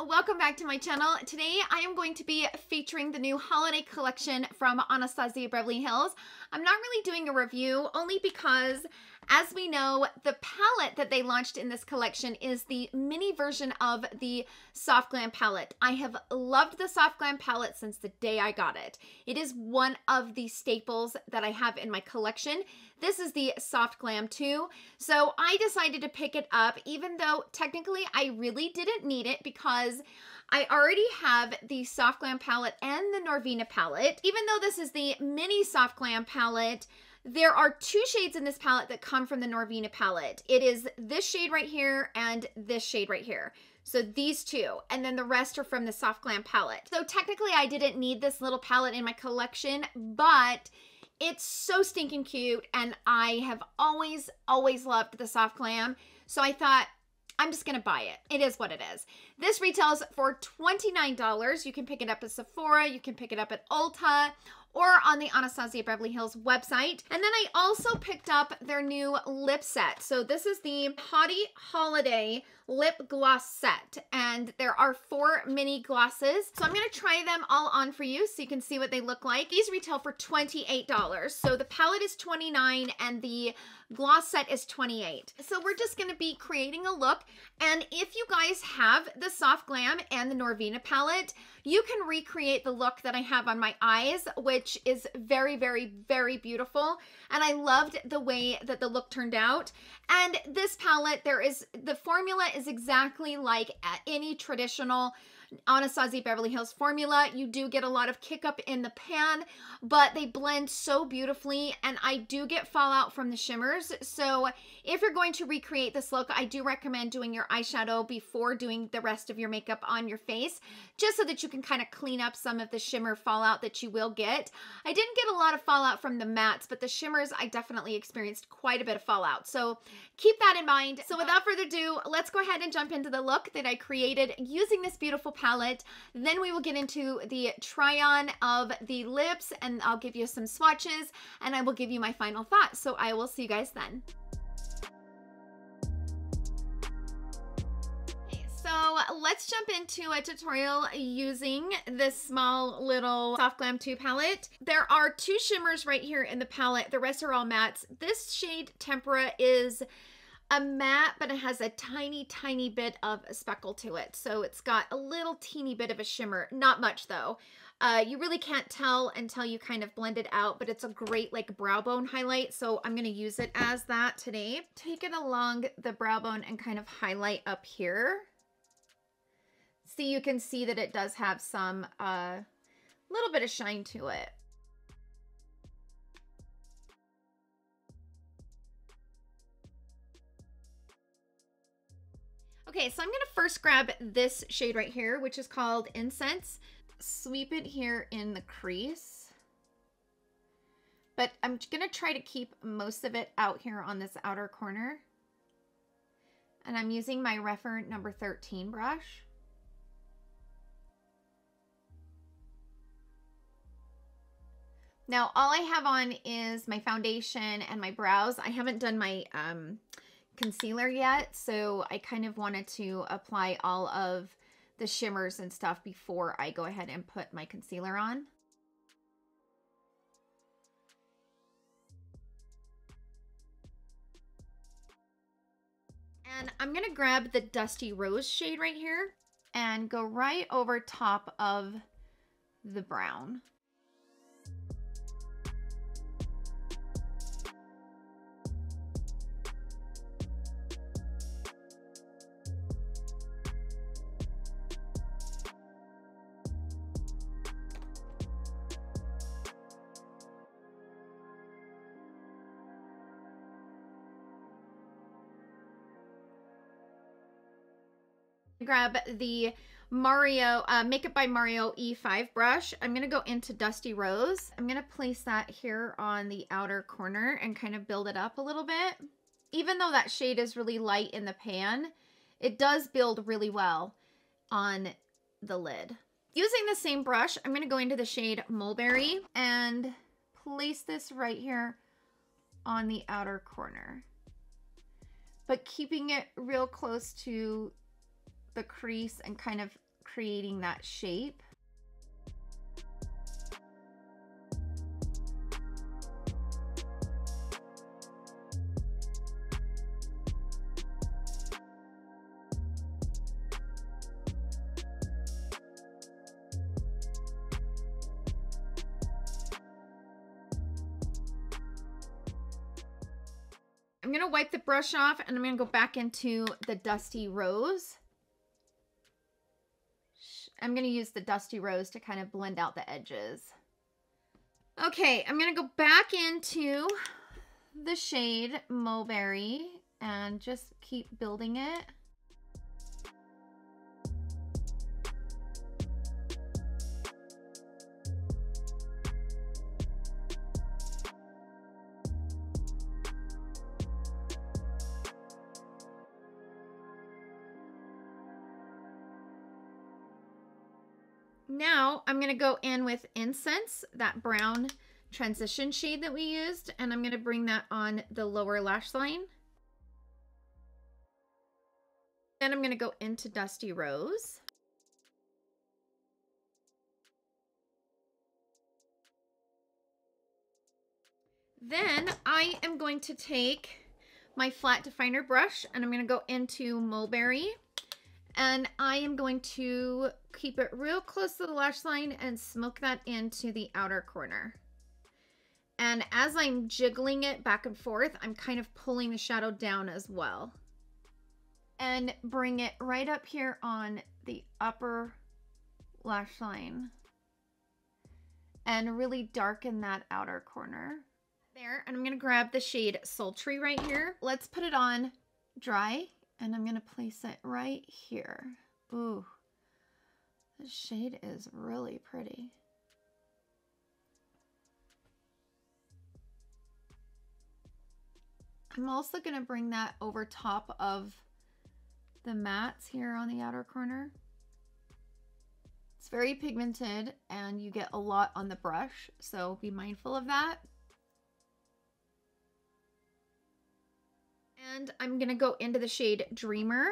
Welcome back to my channel. Today I am going to be featuring the new holiday collection from Anastasia Beverly Hills. I'm not really doing a review only because, as we know, the palette that they launched in this collection is the mini version of the Soft Glam palette. I have loved the Soft Glam palette since the day I got it. It is one of the staples that I have in my collection. This is the Soft Glam 2, so I decided to pick it up even though technically I really didn't need it because I already have the Soft Glam palette and the Norvina palette. Even though this is the mini Soft Glam palette, there are two shades in this palette that come from the Norvina palette. It is this shade right here and this shade right here. So these two, and then the rest are from the Soft Glam palette. So technically I didn't need this little palette in my collection, but it's so stinking cute and I have always loved the Soft Glam. So I thought, I'm just gonna buy it. It is what it is. This retails for $29. You can pick it up at Sephora, you can pick it up at Ulta, or on the Anastasia Beverly Hills website. And then I also picked up their new lip set. So this is the Haute Holiday Lip Gloss Set, and there are 4 mini glosses. So I'm gonna try them all on for you so you can see what they look like. These retail for $28. So the palette is $29 and the gloss set is $28. So we're just gonna be creating a look. And if you guys have the Soft Glam and the Norvina palette, you can recreate the look that I have on my eyes, which is very, very, very beautiful. And I loved the way that the look turned out. And this palette, the formula is exactly like any traditional Anastasia Beverly Hills formula. You do get a lot of kick up in the pan, but they blend so beautifully, and I do get fallout from the shimmers. So if you're going to recreate this look, I do recommend doing your eyeshadow before doing the rest of your makeup on your face, just so that you can kind of clean up some of the shimmer fallout that you will get. I didn't get a lot of fallout from the mattes, but the shimmers, I definitely experienced quite a bit of fallout. So keep that in mind. So without further ado, let's go ahead and jump into the look that I created using this beautiful palette. Then we will get into the try-on of the lips, and I'll give you some swatches, and I will give you my final thoughts. So I will see you guys then. So let's jump into a tutorial using this small little Soft Glam 2 palette. There are 2 shimmers right here in the palette. The rest are all mattes. This shade Tempera is a matte, but it has a tiny, tiny bit of a speckle to it. So it's got a little teeny bit of a shimmer. Not much though. You really can't tell until you kind of blend it out, but it's a great like brow bone highlight. So I'm going to use it as that today. Take it along the brow bone and kind of highlight up here. See, you can see that it does have some little bit of shine to it. Okay, so I'm going to first grab this shade right here, which is called Incense. Sweep it here in the crease. But I'm going to try to keep most of it out here on this outer corner. And I'm using my Refer number 13 brush. Now, all I have on is my foundation and my brows. I haven't done my concealer yet, so I kind of wanted to apply all of the shimmers and stuff before I go ahead and put my concealer on. And I'm going to grab the Dusty Rose shade right here and go right over top of the brown. Grab the Mario Makeup by Mario E5 brush. I'm going to go into Dusty Rose. I'm going to place that here on the outer corner and kind of build it up a little bit. even though that shade is really light in the pan, it does build really well on the lid. Using the same brush, I'm going to go into the shade Mulberry and place this right here on the outer corner, but keeping it real close to the crease and kind of creating that shape. I'm going to wipe the brush off and I'm going to go back into the Dusty Rose. I'm going to use the Dusty Rose to kind of blend out the edges. Okay, I'm going to go back into the shade Mulberry and just keep building it. Now I'm going to go in with Incense, that brown transition shade that we used, and I'm going to bring that on the lower lash line. Then I'm going to go into Dusty Rose. Then I am going to take my flat definer brush and I'm going to go into Mulberry. And I am going to keep it real close to the lash line and smoke that into the outer corner. And as I'm jiggling it back and forth, I'm kind of pulling the shadow down as well. And bring it right up here on the upper lash line. And really darken that outer corner. There, and I'm going to grab the shade Sultry right here. Let's put it on dry. And I'm going to place it right here. Ooh, this shade is really pretty. I'm also going to bring that over top of the mattes here on the outer corner. It's very pigmented and you get a lot on the brush, so be mindful of that. And I'm going to go into the shade Dreamer,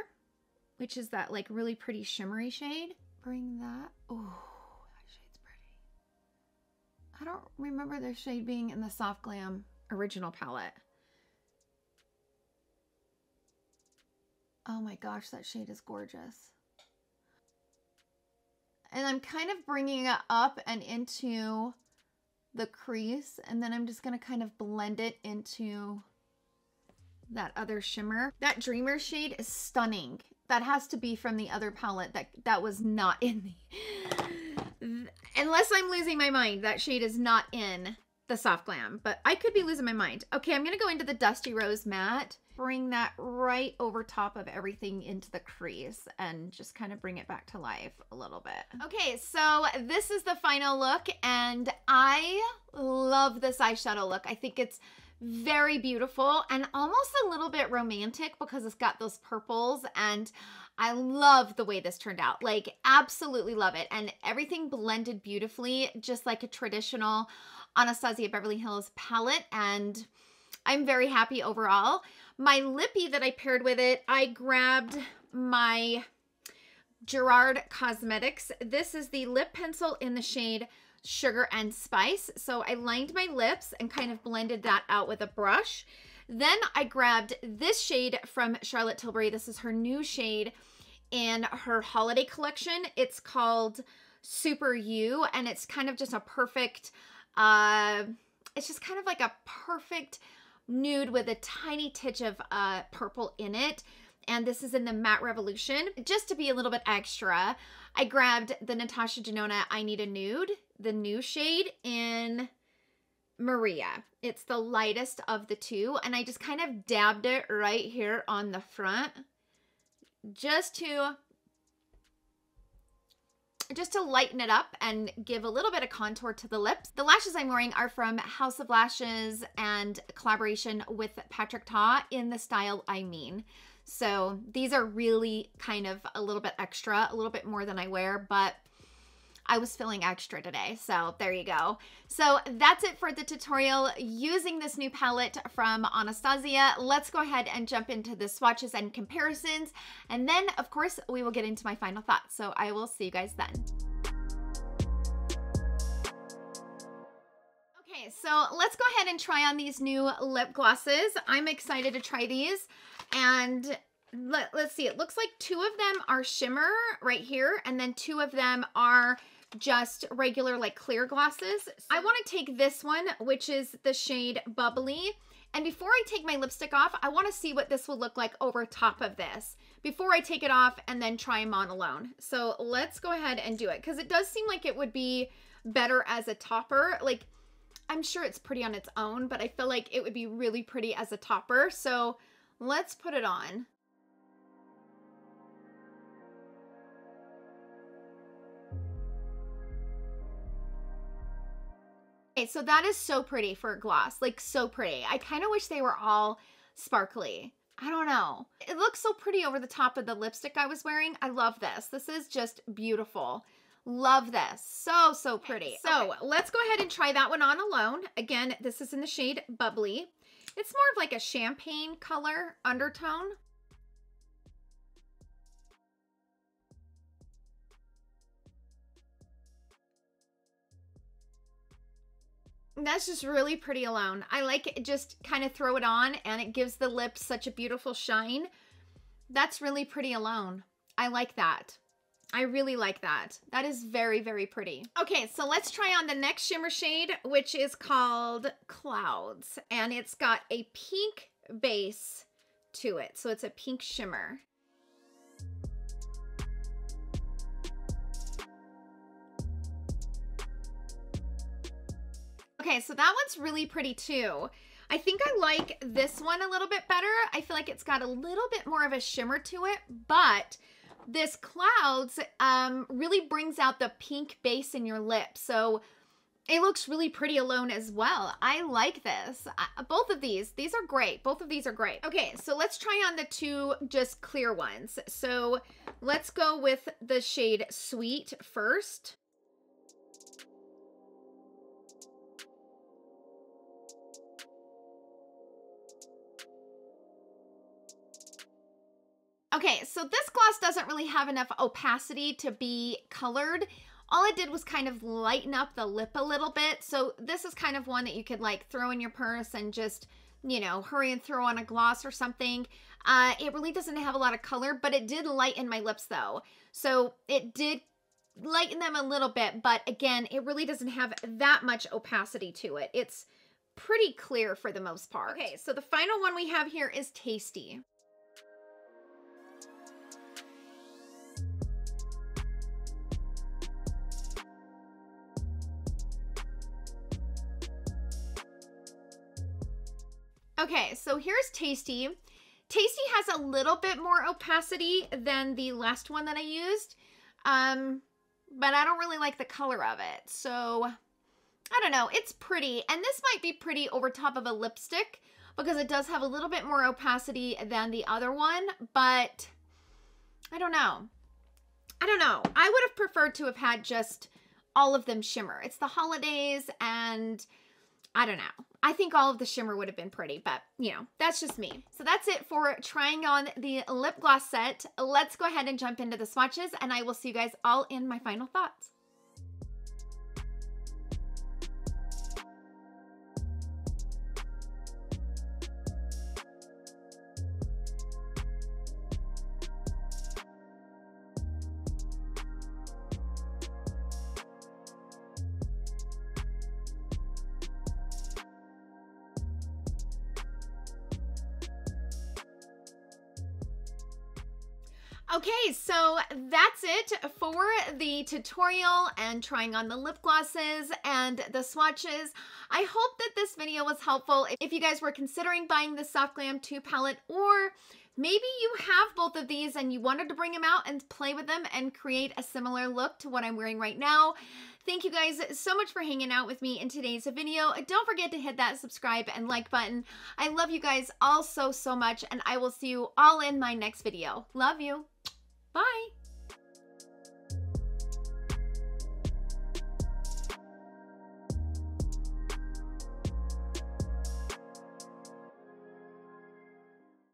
which is that like really pretty shimmery shade. Bring that. Oh, that shade's pretty. I don't remember their shade being in the Soft Glam original palette. Oh my gosh, that shade is gorgeous. And I'm kind of bringing it up and into the crease, and then I'm just going to kind of blend it into that other shimmer. That Dreamer shade is stunning. That has to be from the other palette. That was not in the... Unless I'm losing my mind, that shade is not in the Soft Glam, but I could be losing my mind. Okay, I'm going to go into the Dusty Rose matte. Bring that right over top of everything into the crease and just kind of bring it back to life a little bit. Okay, so this is the final look and I love this eyeshadow look. I think it's very beautiful and almost a little bit romantic because it's got those purples, and I love the way this turned out. Like, absolutely love it. And everything blended beautifully, just like a traditional Anastasia Beverly Hills palette, and I'm very happy overall. My lippy that I paired with it, I grabbed my Gerard Cosmetics. This is the lip pencil in the shade Sugar and Spice. So I lined my lips and kind of blended that out with a brush. Then I grabbed this shade from Charlotte Tilbury. This is her new shade in her holiday collection. It's called Super You, and it's kind of just a perfect, it's just kind of like a perfect nude with a tiny titch of purple in it. And this is in the Matte Revolution. Just to be a little bit extra, I grabbed the Natasha Denona I Need a Nude, the new shade in Maria. It's the lightest of the two, and I just kind of dabbed it right here on the front just to just to lighten it up and give a little bit of contour to the lips. The lashes I'm wearing are from House of Lashes and collaboration with Patrick Ta in the style I Mean. So these are really kind of a little bit extra, a little bit more than I wear, but I was feeling extra today, so there you go. So that's it for the tutorial using this new palette from Anastasia. Let's go ahead and jump into the swatches and comparisons, and then of course we will get into my final thoughts. So I will see you guys then. Okay, so let's go ahead and try on these new lip glosses. I'm excited to try these, and let's see, it looks like 2 of them are shimmer right here, and then 2 of them are just regular like clear glosses. I want to take this one, which is the shade Bubbly, and before I take my lipstick off, I want to see what this will look like over top of this before I take it off and then try them on alone. So let's go ahead and do it, because it does seem like it would be better as a topper. Like, I'm sure it's pretty on its own, but I feel like it would be really pretty as a topper. So let's put it on. Okay, so that is so pretty for a gloss, like so pretty. I kind of wish they were all sparkly. I don't know. It looks so pretty over the top of the lipstick I was wearing. I love this. This is just beautiful. Love this. So, so pretty. So let's go ahead and try that one on alone. Again, this is in the shade Bubbly. It's more of like a champagne color undertone. That's just really pretty alone. I like it, just kind of throw it on and it gives the lips such a beautiful shine. That's really pretty alone. I like that. I really like that. That is very, very pretty. Okay, so let's try on the next shimmer shade, which is called Clouds, and it's got a pink base to it. So it's a pink shimmer. Okay, so that one's really pretty too. I think I like this one a little bit better. I feel like it's got a little bit more of a shimmer to it, but this Clouds really brings out the pink base in your lips. So it looks really pretty alone as well. I like this. Both of these are great. Both of these are great. Okay, so let's try on the 2 just clear ones. So let's go with the shade Sweet first. Okay, so this gloss doesn't really have enough opacity to be colored. All it did was kind of lighten up the lip a little bit. So this is kind of one that you could like throw in your purse and just, you know, hurry and throw on a gloss or something. It really doesn't have a lot of color, but it did lighten my lips though. So it did lighten them a little bit, but again, it really doesn't have that much opacity to it. It's pretty clear for the most part. Okay, so the final one we have here is Tasty. Okay, so here's Tasty. Tasty has a little bit more opacity than the last one that I used, but I don't really like the color of it. So, I don't know. It's pretty, and this might be pretty over top of a lipstick because it does have a little bit more opacity than the other one, but I don't know. I don't know. I would have preferred to have had just all of them shimmer. It's the holidays, and I don't know. I think all of the shimmer would have been pretty, but you know, that's just me. So that's it for trying on the lip gloss set. Let's go ahead and jump into the swatches, and I will see you guys all in my final thoughts. Okay, so that's it for the tutorial and trying on the lip glosses and the swatches. I hope that this video was helpful. If you guys were considering buying the Soft Glam 2 palette, or maybe you have both of these and you wanted to bring them out and play with them and create a similar look to what I'm wearing right now. Thank you guys so much for hanging out with me in today's video. Don't forget to hit that subscribe and like button. I love you guys all so much, and I will see you all in my next video. Love you.